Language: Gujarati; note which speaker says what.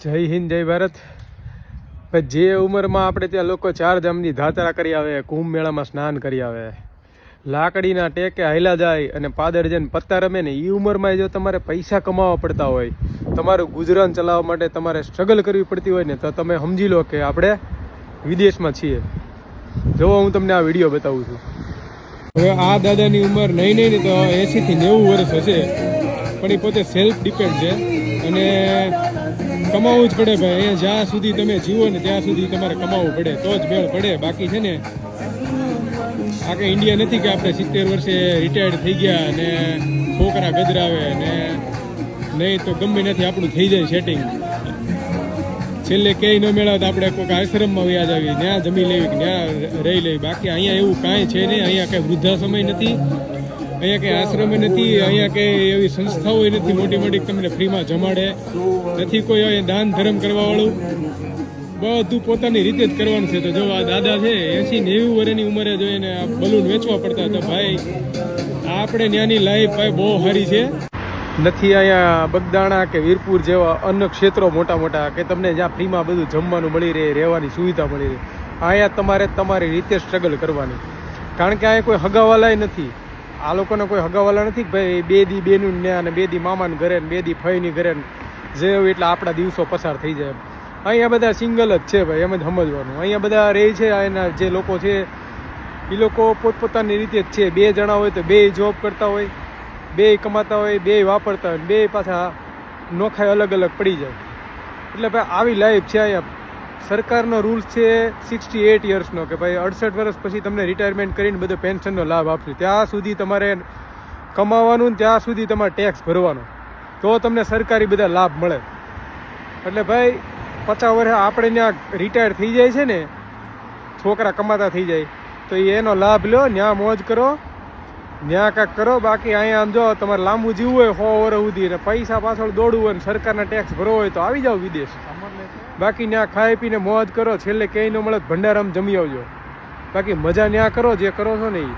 Speaker 1: જય હિન્દ જય ભારત. જે ઉંમરમાં આપણે ત્યાં લોકો ચાર ધામની ધાતરા કરી આવે, કુંભ મેળામાં સ્નાન કરી આવે, લાકડીના ટેકે હાલ્યા જાય અને પાદર જઈને પત્તા રમે ને, એ ઉંમરમાં જો તમારે પૈસા કમાવા પડતા હોય, તમારું ગુજરાન ચલાવવા માટે તમારે સ્ટ્રગલ કરવી પડતી હોય ને, તો તમે સમજી લો કે આપણે વિદેશમાં છીએ. જો હું તમને આ વિડીયો બતાવું છું. હવે આ દાદાની ઉંમર નહીં તો 80 થી 90 વર્ષ હશે, પણ એ પોતે સેલ્ફ ડિપેન્ડ છે અને કમાવું જ પડે ભાઈ. અહીંયા જ્યાં સુધી તમે જીવો ને ત્યાં સુધી તમારે કમાવું પડે, તો જ મેળ પડે. બાકી છે ને, આ કે ઇન્ડિયા નથી કે આપણે 70 વર્ષે રિટાયર્ડ થઈ ગયા અને છોકરા ગજરાવે ને, નહીં તો ગમે નથી આપણું થઈ જાય સેટિંગ. છેલ્લે ક્યાંય ન મેળવે તો આપણે કોઈક આશ્રમમાં વ્યાજ આવી, ત્યાં જમી લેવી કે ત્યાં રહી લેવી. બાકી અહીંયા એવું કાંઈ છે નહીં. અહીંયા કંઈ વૃદ્ધાશ્રમ નથી, અહીંયા કંઈ આશ્રમ નથી, અહીંયા કંઈ એવી સંસ્થાઓ નથી મોટી મોટી તમને ફ્રીમાં જમાડે નથી. કોઈ અહીંયા દાન ધર્મ કરવાવાળું, બધું પોતાની રીતે જ કરવાનું છે. તો જો આ દાદા છે 80-90 વર્ષની ઉંમરે જોઈને આ બલૂન વેચવા પડતા, તો ભાઈ આપણે ત્યાંની લાઈફ ભાઈ બહુ સારી છે. નથી અહીંયા બગદાણા કે વીરપુર જેવા અન્ય ક્ષેત્રો મોટા મોટા કે તમને જ્યાં ફ્રીમાં બધું જમવાનું મળી રહે, રહેવાની સુવિધા મળી રહે. અહીંયા તમારે તમારી રીતે સ્ટ્રગલ કરવાની, કારણ કે અહીંયા કોઈ હગાવાલાય નથી. આ લોકોને કોઈ હગાવાલા નથી કે ભાઈ 2 દી બેનું ન્યા ને 2 દી મામાને ઘરે ને 2 દી ફઈની ઘરે જે એટલે આપણા દિવસો પસાર થઈ જાય. અહીંયા બધા સિંગલ જ છે ભાઈ, એમ જ સમજવાનું. અહીંયા બધા રહે છે, અહીંના જે લોકો છે એ લોકો પોતપોતાની રીતે જ છે. 2 જણા હોય તો 2 જોબ કરતા હોય, 2 કમાતા હોય, 2 વાપરતા હોય, 2 પાછા નોખાય અલગ અલગ પડી જાય. એટલે ભાઈ આવી લાઈફ છે અહીંયા. સરકારનો રૂલ્સ છે 68 યર્સનો કે ભાઈ 68 વર્ષ પછી તમને રિટાયરમેન્ટ કરીને બધો પેન્શનનો લાભ આપશે. ત્યાં સુધી તમારે કમાવાનું, ત્યાં સુધી તમારે ટેક્સ ભરવાનો, તો તમને સરકારી બધા લાભ મળે. એટલે ભાઈ 50 વર્ષે આપણે ત્યાં રિટાયર થઈ જાય છે ને, છોકરા કમાતા થઈ જાય, તો એનો લાભ લો, ત્યાં મોજ કરો, ત્યાં કાંઈક કરો. બાકી અહીંયા આમ જો તમારે લાંબુ જીવવું હોય 100 વર્ષ સુધી ને પૈસા પાછળ દોડવું હોય ને સરકારના ટેક્સ ભરવો હોય, તો આવી જાઓ વિદેશ. બાકી ત્યાં ખાઈ પીને મોજ કરો, છેલ્લે ક્યાંય ન મળે ભંડારામાં જમી આવજો. બાકી મજા ત્યાં કરો જે કરો છો ને એ.